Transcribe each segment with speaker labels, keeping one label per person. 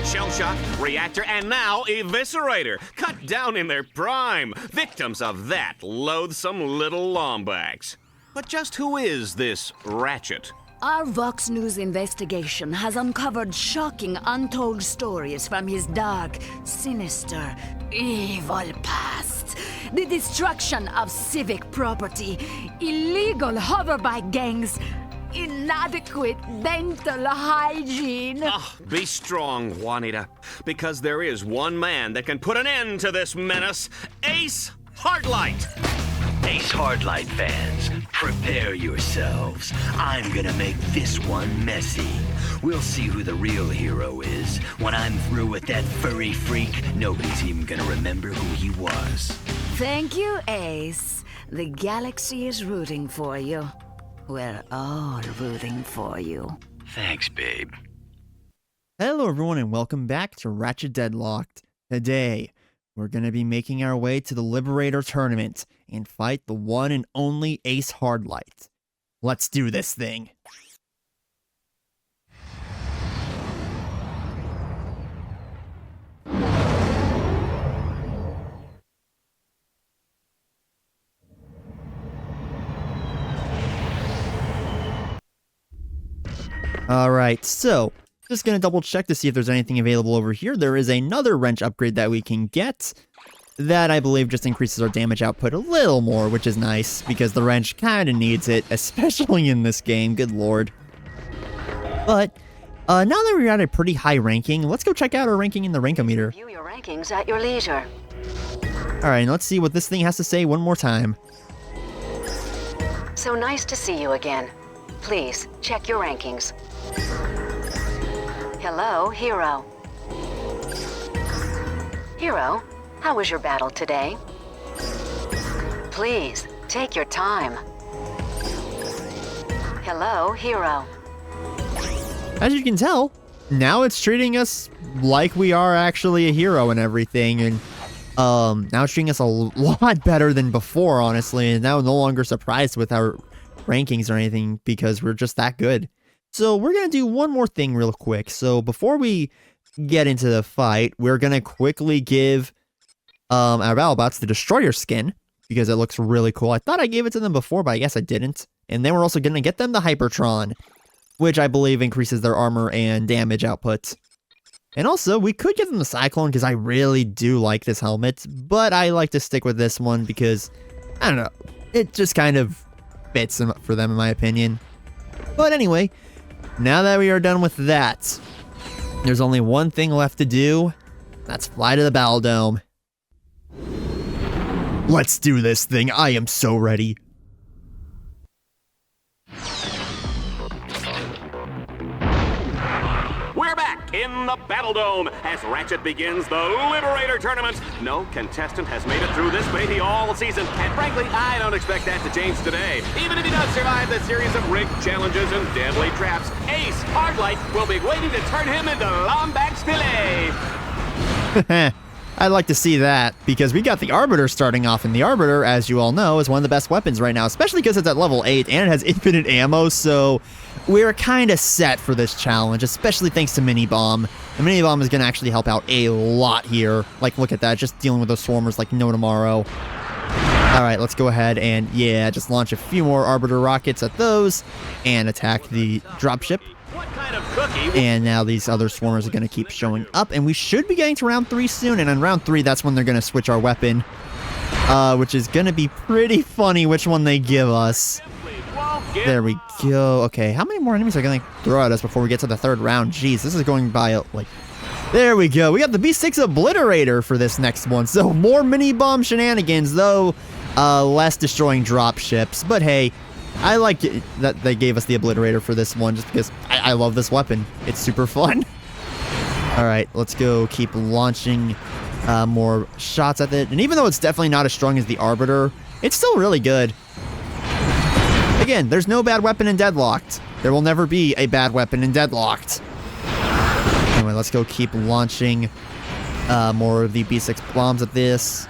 Speaker 1: Shell Shock, Reactor, and now Eviscerator. Cut down in their prime. Victims of that loathsome little lombax. But just who is this Ratchet?
Speaker 2: Our Vox News investigation has uncovered shocking, untold stories from his dark, sinister, evil past. The destruction of civic property, illegal hoverbike gangs, inadequate dental hygiene.
Speaker 1: Be strong, Juanita, because there is one man that can put an end to this menace. Ace Hardlight!
Speaker 3: Ace Hardlight fans, prepare yourselves. I'm gonna make this one messy. We'll see who the real hero is. When I'm through with that furry freak, nobody's even gonna remember who he was.
Speaker 2: Thank you, Ace. The galaxy is rooting for you. We're all rooting for you.
Speaker 3: Thanks, babe.
Speaker 4: Hello everyone and welcome back to Ratchet Deadlocked. Today, we're going to be making our way to the Liberator tournament and fight the one and only Ace Hardlight. Let's do this thing. Alright, so, just gonna double check to see if there's anything available over here. There is another wrench upgrade that we can get. That, I believe, just increases our damage output a little more, which is nice, because the wrench kinda needs it, especially in this game, good lord. But, now that we're at a pretty high ranking, let's go check out our ranking in the Rankometer.
Speaker 2: View your rankings at your leisure.
Speaker 4: Alright, let's see what this thing has to say one more time.
Speaker 2: So nice to see you again. Please, check your rankings. Hello, Hero. Hero, how was your battle today? Please, take your time. Hello, Hero.
Speaker 4: As you can tell, now it's treating us like we are actually a hero and everything, and now it's treating us a lot better than before, honestly, and now no longer surprised with our rankings or anything because we're just that good. So we're gonna do one more thing real quick. So before we get into the fight, we're gonna quickly give our BattleBots the Destroyer skin because it looks really cool. I thought I gave it to them before, but I guess I didn't. And then we're also gonna get them the Hypertron, which I believe increases their armor and damage output. And also, we could give them the Cyclone because I really do like this helmet, but I like to stick with this one because, I don't know, it just kind of fits for them in my opinion. But anyway, now that we are done with that, there's only one thing left to do. That's fly to the Battle Dome. Let's do this thing. I am so ready.
Speaker 1: We're back in the Battle Dome as Ratchet begins the Liberator tournament. No contestant has made it through this baby all season, and frankly, I don't expect that to change today. Even if he does survive the series of rigged challenges and deadly traps, Ace Hardlight will be waiting to turn him into Lombax filet.
Speaker 4: I'd like to see that, because we got the Arbiter starting off, and the Arbiter, as you all know, is one of the best weapons right now, especially because it's at level 8, and it has infinite ammo, so we're kind of set for this challenge, especially thanks to Mini Bomb. The Mini Bomb is going to actually help out a lot here. Like, look at that, just dealing with those swarmers like no tomorrow. Alright, let's go ahead and, yeah, just launch a few more Arbiter rockets at those, and attack the dropship. And now these other swarmers are going to keep showing up, and we should be getting to round 3 soon, and on round 3, that's when they're going to switch our weapon, which is going to be pretty funny which one they give us. There we go. Okay, how many more enemies are going to throw at us before we get to the 3rd round? Jeez, this is going by, like... There we go. We got the B6 Obliterator for this next one, so more mini-bomb shenanigans, though less destroying dropships, but hey... I like it that they gave us the Obliterator for this one, just because I love this weapon. It's super fun. Alright, let's go keep launching more shots at it. And even though it's definitely not as strong as the Arbiter, it's still really good. Again, there's no bad weapon in Deadlocked. There will never be a bad weapon in Deadlocked. Anyway, let's go keep launching more of the B6 bombs at this.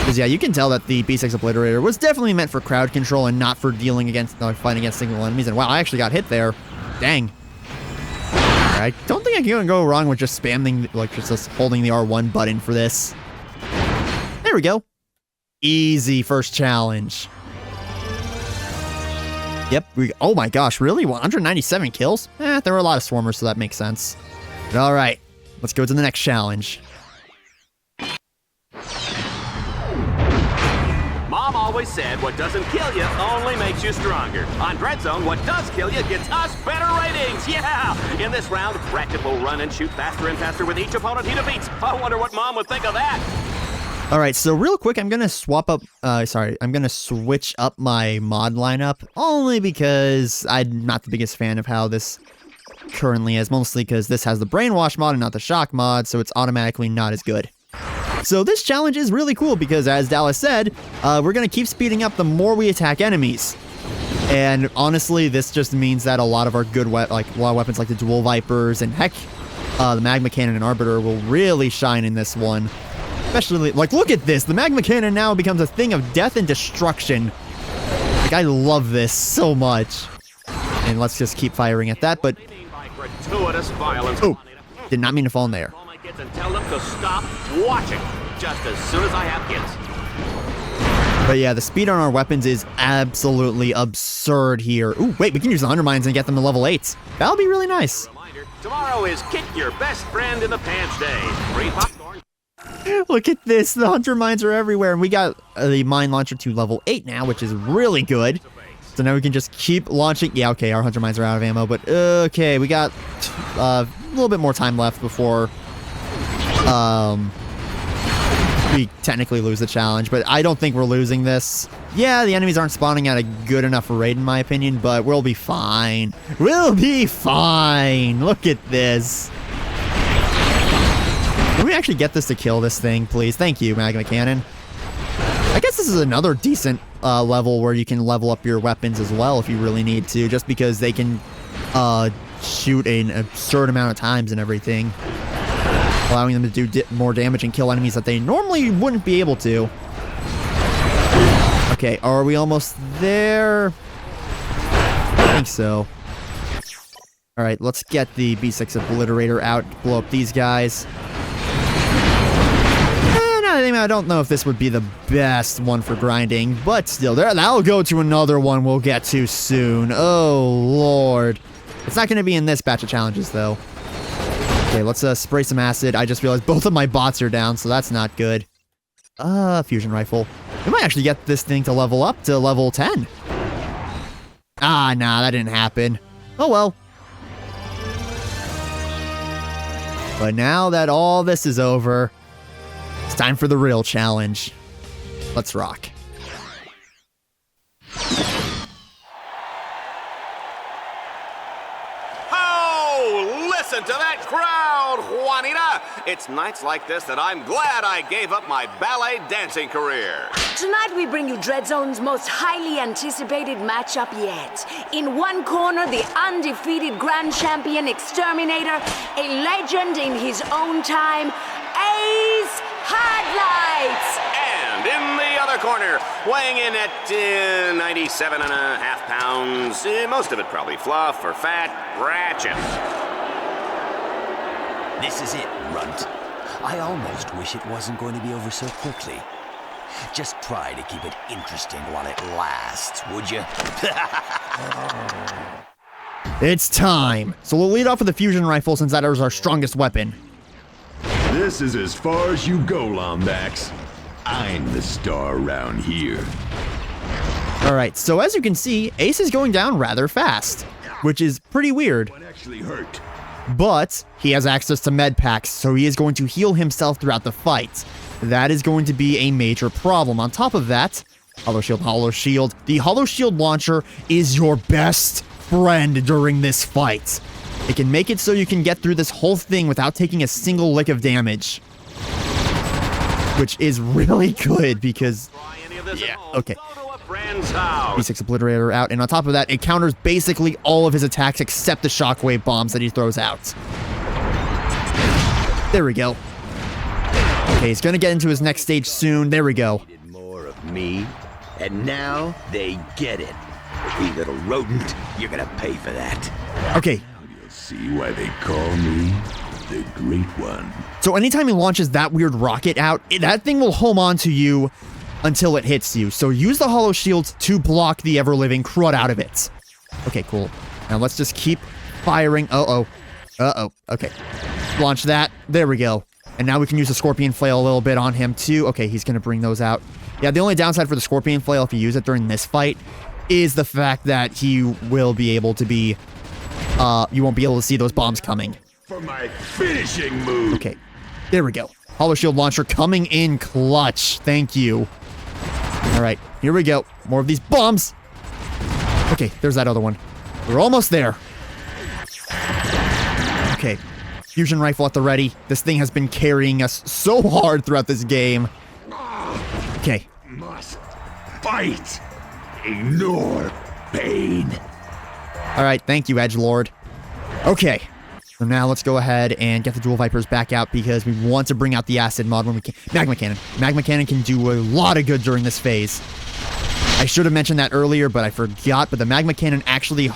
Speaker 4: Because, yeah, you can tell that the B6 Obliterator was definitely meant for crowd control and not for dealing against, fighting against single enemies. And wow, I actually got hit there. Dang. I don't think think I can't go wrong with just spamming, like just holding the R1 button for this. There we go. Easy first challenge. Yep. Oh my gosh, really? 197 kills? There were a lot of swarmers, so that makes sense. But all right, let's go to the next challenge.
Speaker 1: Mom always said what doesn't kill you only makes you stronger. On Dreadzone, what does kill you gets us better ratings. Yeah! In this round, Ratchet will run and shoot faster and faster with each opponent he defeats. I wonder what Mom would think of that.
Speaker 4: All right, so real quick, I'm gonna I'm gonna switch up my mod lineup only because I'm not the biggest fan of how this currently is, mostly because this has the brainwash mod and not the shock mod, so it's automatically not as good. So this challenge is really cool because, as Dallas said, we're gonna keep speeding up the more we attack enemies. And honestly, this just means that a lot of our good weapons like the dual vipers and heck, the magma cannon and arbiter will really shine in this one. Especially, like, look at this. The magma cannon now becomes a thing of death and destruction. Like, I love this so much. And let's just keep firing at that, but...
Speaker 1: Gratuitous violence.
Speaker 4: Oh, did not mean to fall in there.
Speaker 1: Call my kids and tell them to stop watching just as soon as I have kids.
Speaker 4: But yeah, the speed on our weapons is absolutely absurd here. Ooh, wait, we can use the 100 mines and get them to level 8. That'll be really nice.
Speaker 1: Reminder, tomorrow is Kick Your Best Friend in the Pants Day. Free popcorn.
Speaker 4: Look at this. The 100 mines are everywhere. And we got the mine launcher to level 8 now, which is really good. So now we can just keep launching. Yeah, okay, our 100 mines are out of ammo. But okay, we got a little bit more time left before we technically lose the challenge. But I don't think we're losing this. Yeah, the enemies aren't spawning at a good enough rate, in my opinion. But we'll be fine. We'll be fine. Look at this. Can we actually get this to kill this thing, please? Thank you, magma cannon. I guess this is another decent level where you can level up your weapons as well if you really need to, just because they can shoot an absurd amount of times and everything, allowing them to do more damage and kill enemies that they normally wouldn't be able to. Okay, are we almost there? I think so. All right, let's get the B6 Obliterator out, blow up these guys. I don't know if this would be the best one for grinding, but still, that'll go to another one we'll get to soon. Oh, Lord. It's not going to be in this batch of challenges, though. Okay, let's spray some acid. I just realized both of my bots are down, so that's not good. Fusion rifle. We might actually get this thing to level up to level 10. Ah, nah, that didn't happen. Oh, well. But now that all this is over, it's time for the real challenge. Let's rock.
Speaker 1: Oh, listen to that crowd, Juanita! It's nights like this that I'm glad I gave up my ballet dancing career.
Speaker 2: Tonight we bring you Dreadzone's most highly anticipated matchup yet. In one corner, the undefeated grand champion exterminator, a legend in his own time, Hardlight!
Speaker 1: And in the other corner, weighing in at 97.5 pounds, most of it probably fluff or fat, Ratchet.
Speaker 3: This is it, Runt. I almost wish it wasn't going to be over so quickly. Just try to keep it interesting while it lasts, would you?
Speaker 4: It's time. So we'll lead off with the fusion rifle since that is our strongest weapon.
Speaker 5: This is as far as you go, Lombax. I'm the star around here.
Speaker 4: Alright, so as you can see, Ace is going down rather fast, which is pretty weird.
Speaker 5: What actually hurt?
Speaker 4: But he has access to med packs, so he is going to heal himself throughout the fight. That is going to be a major problem. On top of that, Hollow Shield, Hollow Shield. The Hollow Shield launcher is your best friend during this fight. It can make it so you can get through this whole thing without taking a single lick of damage. Which is really good because... yeah, okay. B6 Obliterator out, and on top of that, it counters basically all of his attacks except the shockwave bombs that he throws out. There we go. Okay, he's gonna get into his next stage soon. There we go.
Speaker 3: Needed more of me, and now they get it. You little rodent, you're gonna pay for that.
Speaker 4: Okay,
Speaker 5: See why they call me the Great One.
Speaker 4: So anytime he launches that weird rocket out, that thing will home onto you until it hits you. So use the hollow shields to block the ever-living crud out of it. Okay, cool. Now let's just keep firing. Uh-oh. Okay. Launch that. There we go. And now we can use the Scorpion Flail a little bit on him too. Okay, he's going to bring those out. Yeah, the only downside for the Scorpion Flail, if you use it during this fight, is the fact that he will be able to be... you won't be able to see those bombs coming.
Speaker 5: For my finishing move.
Speaker 4: Okay, there we go. Hollow Shield Launcher coming in clutch. Thank you. All right, here we go. More of these bombs. Okay, there's that other one. We're almost there. Okay, fusion rifle at the ready. This thing has been carrying us so hard throughout this game. Okay.
Speaker 5: Must fight. Ignore pain.
Speaker 4: All right, thank you, Edgelord. Okay, so now let's go ahead and get the Dual Vipers back out because we want to bring out the Acid mod when we can. Magma Cannon. Magma Cannon can do a lot of good during this phase. I should have mentioned that earlier, but I forgot. But the Magma Cannon actually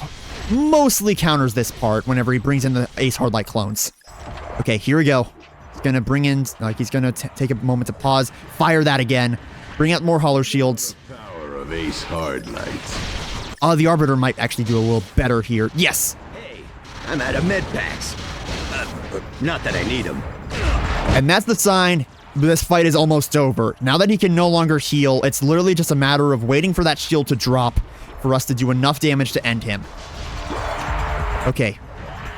Speaker 4: mostly counters this part whenever he brings in the Ace Hardlight clones. Okay, here we go. He's going to bring in, he's going to take a moment to pause, fire that again, bring out more Hollow Shields.
Speaker 5: Power of Ace Hardlight.
Speaker 4: The Arbiter might actually do a little better here. Yes!
Speaker 3: Hey, I'm out of med packs. Not that I need them.
Speaker 4: And that's the sign this fight is almost over. Now that he can no longer heal, it's literally just a matter of waiting for that shield to drop for us to do enough damage to end him. Okay,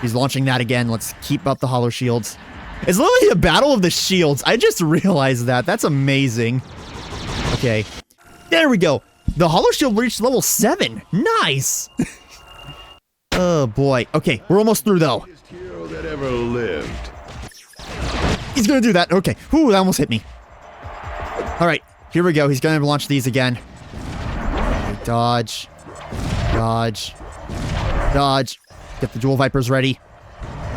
Speaker 4: he's launching that again. Let's keep up the Hollow Shields. It's literally a battle of the shields. I just realized that. That's amazing. Okay, there we go. The Hollow Shield reached level 7. Nice. Oh boy. Okay, we're almost through though.
Speaker 5: Greatest hero that ever lived.
Speaker 4: He's gonna do that. Okay. Ooh, that almost hit me. All right, here we go. He's gonna launch these again. Okay, dodge. Dodge. Dodge. Get the Dual Vipers ready.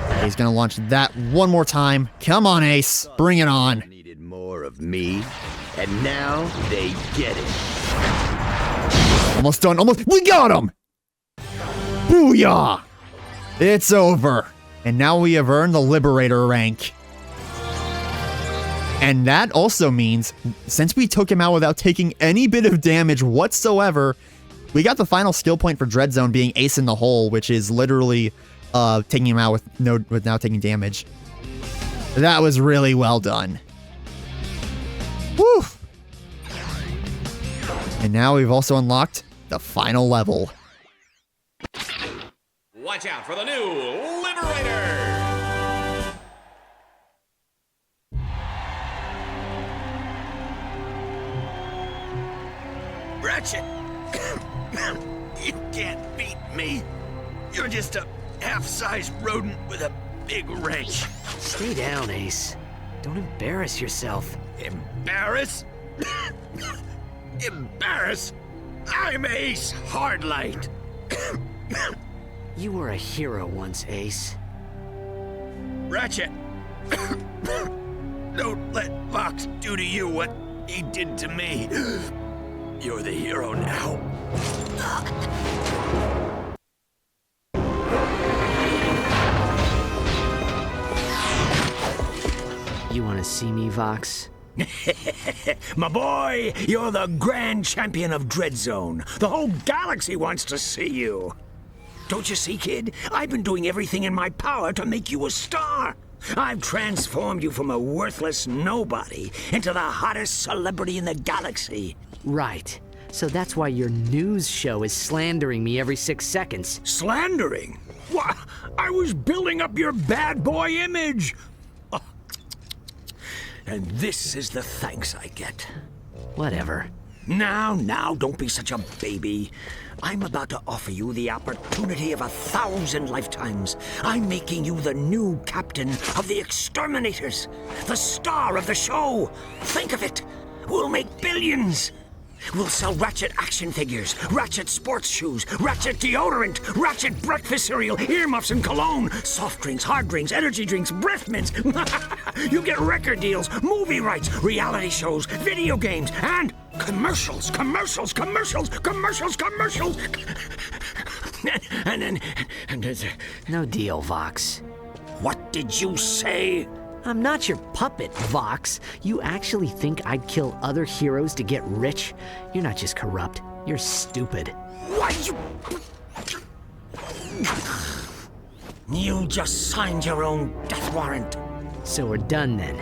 Speaker 4: Okay, he's gonna launch that one more time. Come on, Ace. Bring it on.
Speaker 3: Needed more of me, and now they get it.
Speaker 4: Almost done. Almost. We got him! Booyah! It's over. And now we have earned the Liberator rank. And that also means, since we took him out without taking any bit of damage whatsoever, we got the final skill point for Dreadzone being Ace in the Hole, which is literally taking him out without taking damage. That was really well done. Woo! And now we've also unlocked the final level.
Speaker 1: Watch out for the new Liberator!
Speaker 3: Ratchet! You can't beat me. You're just a half-sized rodent with a big wrench.
Speaker 6: Stay down, Ace. Don't embarrass yourself.
Speaker 3: Embarrass? Embarrass? I'm Ace Hardlight.
Speaker 6: You were a hero once, Ace.
Speaker 3: Ratchet, don't let Fox do to you what he did to me. You're the hero now.
Speaker 6: You want to see me, Vox?
Speaker 7: My boy, you're the grand champion of Dreadzone. The whole galaxy wants to see you. Don't you see, kid? I've been doing everything in my power to make you a star. I've transformed you from a worthless nobody into the hottest celebrity in the galaxy.
Speaker 6: Right. So that's why your news show is slandering me every 6 seconds.
Speaker 7: Slandering? Why, I was building up your bad boy image. Oh. And this is the thanks I get.
Speaker 6: Whatever.
Speaker 7: Now, don't be such a baby. I'm about to offer you the opportunity of 1,000 lifetimes. I'm making you the new captain of the exterminators, the star of the show. Think of it. We'll make billions. We'll sell Ratchet action figures, Ratchet sports shoes, Ratchet deodorant, Ratchet breakfast cereal, earmuffs and cologne, soft drinks, hard drinks, energy drinks, breath mints. You get record deals, movie rights, reality shows, video games, and commercials. and
Speaker 6: No deal, Vox.
Speaker 7: what did you say?
Speaker 6: I'm not your puppet, Vox. You actually think I'd kill other heroes to get rich? You're not just corrupt, you're stupid.
Speaker 7: Why you... You just signed your own death warrant.
Speaker 6: So we're done then.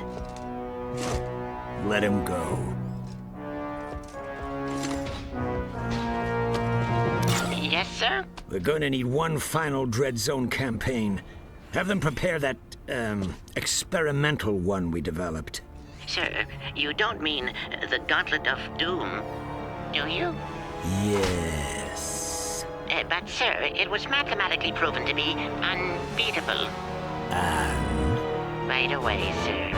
Speaker 7: Let him go.
Speaker 8: Yes, sir?
Speaker 7: We're going to need one final Dreadzone campaign. Have them prepare that, experimental one we developed.
Speaker 8: Sir, you don't mean the Gauntlet of Doom, do you?
Speaker 7: Yes.
Speaker 8: But, sir, it was mathematically proven to be unbeatable. Right away, sir.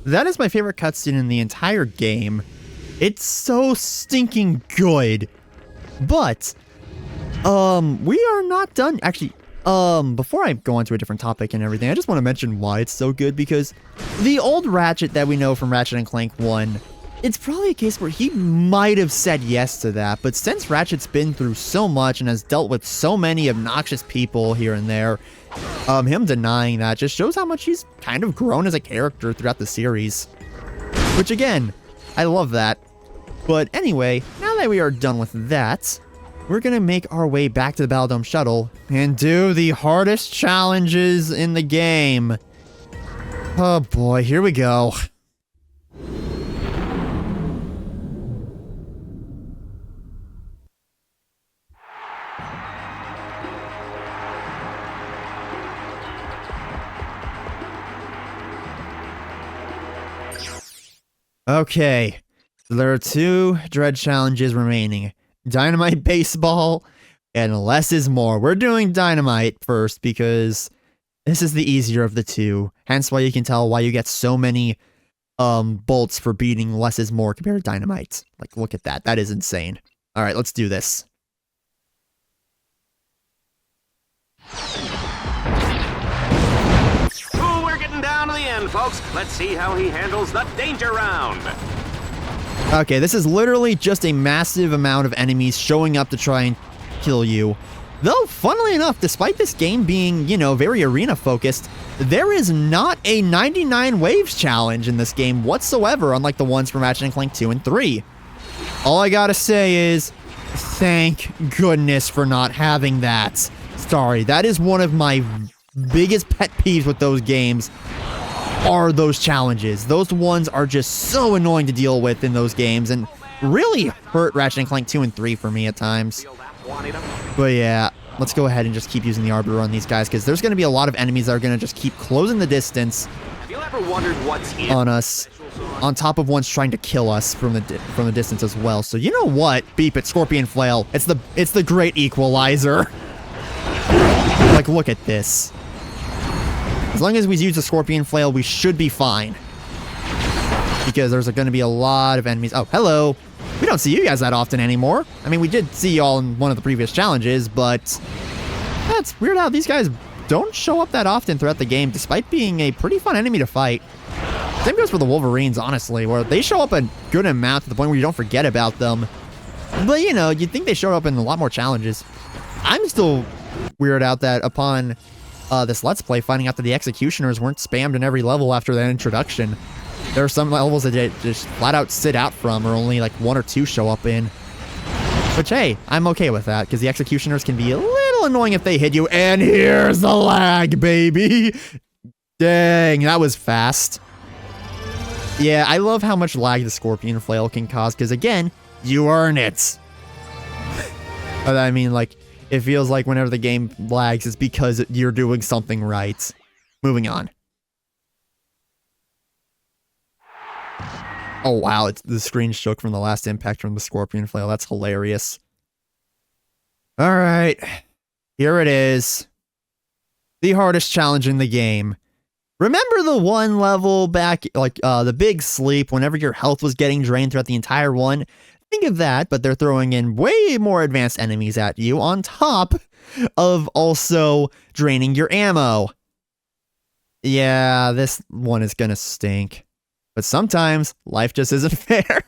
Speaker 4: That is my favorite cutscene in the entire game. It's so stinking good. But, we are not done. Actually, before I go on to a different topic and everything, I just want to mention why it's so good, because the old Ratchet that we know from Ratchet and Clank 1, it's probably a case where he might have said yes to that, but since Ratchet's been through so much and has dealt with so many obnoxious people here and there, him denying that just shows how much he's kind of grown as a character throughout the series. Which again, I love that. But anyway, now that we are done with that, we're gonna make our way back to the Battle Dome shuttle and do the hardest challenges in the game. Oh boy, here we go. Okay, so there are 2 dread challenges remaining. Dynamite Baseball and Less is More. We're doing Dynamite first because this is the easier of the 2. Hence why you can tell why you get so many bolts for beating Less is More compared to Dynamite. Like, look at that. That is insane. Alright, let's do this.
Speaker 1: Ooh, we're getting down to the end, folks. Let's see how he handles the danger round.
Speaker 4: Okay, this is literally just a massive amount of enemies showing up to try and kill you. Though, funnily enough, despite this game being, you know, very arena-focused, there is not a 99 waves challenge in this game whatsoever, unlike the ones from Ratchet & Clank 2 and 3. All I gotta say is, thank goodness for not having that. Sorry, that is one of my biggest pet peeves with those games, are those challenges. Those ones are just so annoying to deal with in those games, and really hurt Ratchet & Clank 2 and 3 for me at times. But yeah, let's go ahead and just keep using the Arbiter on these guys, because there's going to be a lot of enemies that are going to just keep closing the distance on us, on top of ones trying to kill us from the distance as well. So you know what? Beep it, Scorpion Flail. It's the great equalizer. Like, look at this. As long as we use the Scorpion Flail, we should be fine. Because there's going to be a lot of enemies. Oh, hello. We don't see you guys that often anymore. I mean, we did see y'all in one of the previous challenges, but that's weird how these guys don't show up that often throughout the game, despite being a pretty fun enemy to fight. Same goes for the Wolverines, honestly, where they show up a good amount to the point where you don't forget about them. But, you know, you'd think they showed up in a lot more challenges. I'm still weirded out that upon this Let's Play, finding out that the Executioners weren't spammed in every level after that introduction. There are some levels that they just flat out sit out from, or only like 1 or 2 show up in. Which, hey, I'm okay with that, because the Executioners can be a little annoying if they hit you. And here's the lag, baby! Dang, that was fast. Yeah, I love how much lag the Scorpion Flail can cause, because again, you earn it. But I mean, like, it feels like whenever the game lags, it's because you're doing something right. Moving on. Oh wow, the screen shook from the last impact from the Scorpion Flail. That's hilarious. Alright, here it is. The hardest challenge in the game. Remember the one level back, like the big sleep, whenever your health was getting drained throughout the entire one? Think of that, but they're throwing in way more advanced enemies at you on top of also draining your ammo. Yeah, this one is gonna stink. But sometimes, life just isn't fair.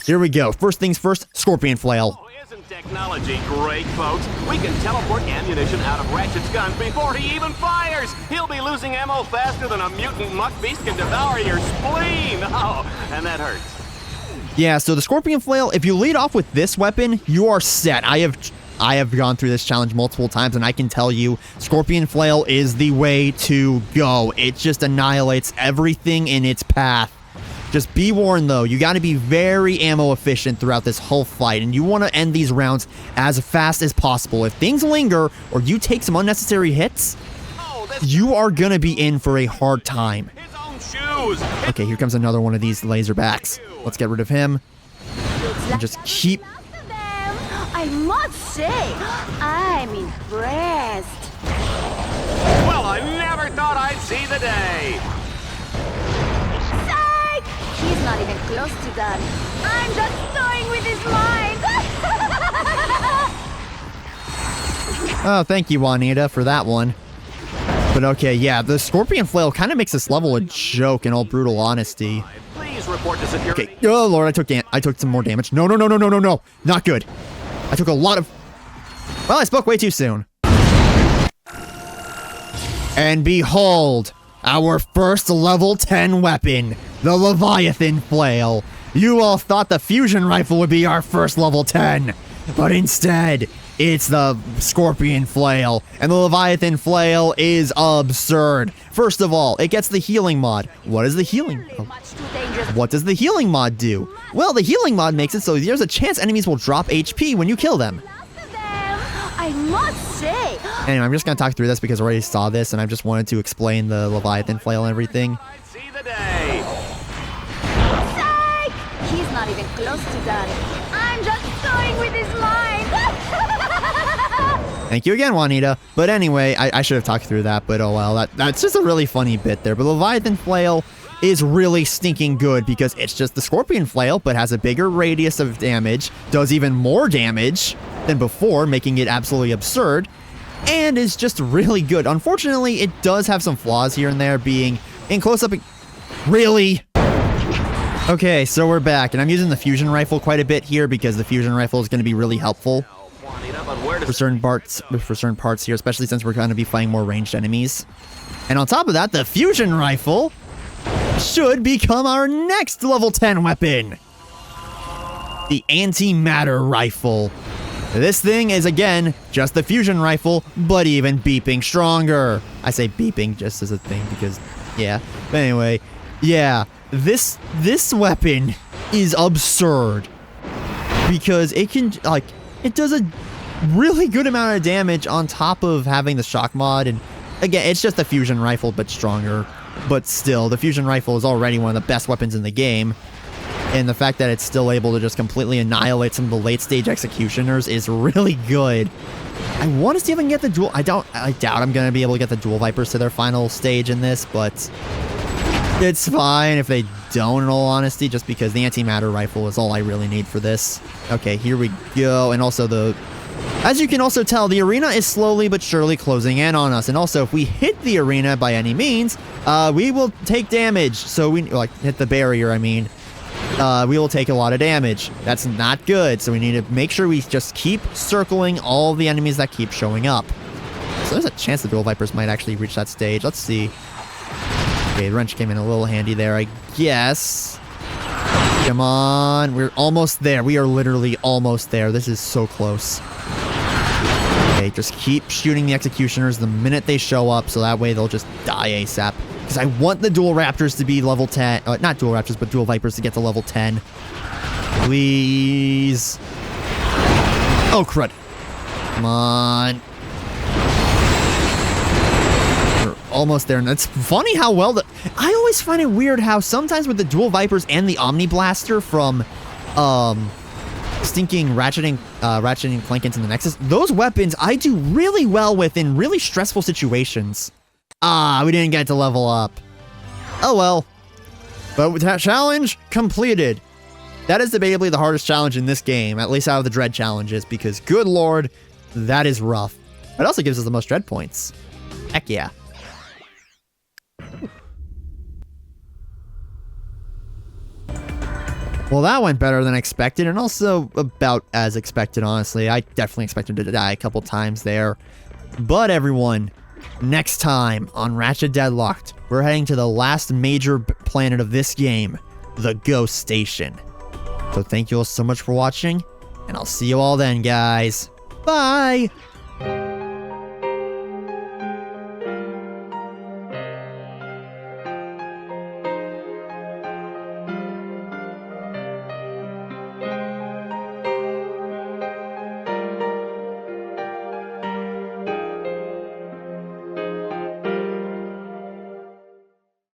Speaker 4: Here we go. First things first, Scorpion Flail.
Speaker 1: Oh, isn't technology great, folks? We can teleport ammunition out of Ratchet's gun before he even fires. He'll be losing ammo faster than a mutant muck beast can devour your spleen. Oh, and that hurts.
Speaker 4: Yeah, so the Scorpion Flail, if you lead off with this weapon, you are set. I have gone through this challenge multiple times, and I can tell you, Scorpion Flail is the way to go. It just annihilates everything in its path. Just be warned, though, you got to be very ammo efficient throughout this whole fight, and you want to end these rounds as fast as possible. If things linger, or you take some unnecessary hits, you are going to be in for a hard time.
Speaker 1: His own shoes.
Speaker 4: Okay, here comes another one of these laserbacks. Let's get rid of him. And just keep...
Speaker 2: I must say, I'm impressed.
Speaker 1: Well, I never thought I'd see the day.
Speaker 2: Psych! He's not even close to that. I'm just toying with his mind.
Speaker 4: Oh, thank you, Juanita, for that one. But okay, yeah, the Scorpion Flail kind of makes this level a joke in all brutal honesty.
Speaker 1: Please report to security.
Speaker 4: Okay, oh lord, I took some more damage. No, not good. I took a lot of... Well, I spoke way too soon. And behold, our first level 10 weapon, the Leviathan Flail. You all thought the fusion rifle would be our first level 10, but instead, it's the Scorpion Flail, and the Leviathan Flail is absurd. First of all, it gets the healing mod. What does the healing mod do? Well, the healing mod makes it so there's a chance enemies will drop HP when you kill them.
Speaker 2: I must say.
Speaker 4: Anyway, I'm just going to talk through this because I already saw this, and I just wanted to explain the Leviathan Flail and everything.
Speaker 1: I'd see the day.
Speaker 2: Psych! He's not even close to that. I'm just toying with his mind.
Speaker 4: Thank you again, Juanita. But anyway, I should have talked through that, but oh well. That's just a really funny bit there. But Leviathan Flail is really stinking good because it's just the Scorpion Flail, but has a bigger radius of damage, does even more damage than before, making it absolutely absurd, and is just really good. Unfortunately, it does have some flaws here and there, being in close-up... Really? Okay, so we're back, and I'm using the fusion rifle quite a bit here because the fusion rifle is going to be really helpful for certain parts here, especially since we're going to be fighting more ranged enemies. And on top of that, the fusion rifle should become our next level 10 weapon. The antimatter rifle. This thing is, again, just the fusion rifle, but even beeping stronger. I say beeping just as a thing because, yeah. But anyway, yeah, this weapon is absurd because it can, like, it does a really good amount of damage on top of having the shock mod. And again, it's just a fusion rifle, but stronger. But still, the fusion rifle is already one of the best weapons in the game. And the fact that it's still able to just completely annihilate some of the late-stage executioners is really good. I want to see if I can get the dual... I doubt I'm going to be able to get the dual Vipers to their final stage in this, but it's fine if they don't, in all honesty, just because the antimatter rifle is all I really need for this. Okay, here we go. And also the... As you can also tell, the arena is slowly but surely closing in on us. And also, if we hit the arena by any means, we will take damage. So we... Like, hit the barrier, I mean. We will take a lot of damage. That's not good, so we need to make sure we just keep circling all the enemies that keep showing up. So there's a chance the Dual Vipers might actually reach that stage. Let's see. Okay, the wrench came in a little handy there, I guess. Come on. We're almost there. We are literally almost there. This is so close. Okay, just keep shooting the executioners the minute they show up, so that way they'll just die ASAP. Because I want the Dual Raptors to be level 10. Not Dual Raptors, but Dual Vipers to get to level 10. Please. Oh, crud. Come on. We're almost there. And it's funny how well I always find it weird how sometimes with the Dual Vipers and the Omni Blaster from stinking Ratchet and Clank into the Nexus, those weapons I do really well with in really stressful situations. Ah, we didn't get to level up. Oh well. But with that challenge completed. That is debatably the hardest challenge in this game, at least out of the Dread challenges, because good lord, that is rough. It also gives us the most Dread points. Heck yeah. Well, that went better than expected, and also about as expected, honestly. I definitely expected to die a couple times there. But everyone, next time on Ratchet Deadlocked, we're heading to the last major planet of this game, the Ghost Station. So thank you all so much for watching, and I'll see you all then, guys. Bye!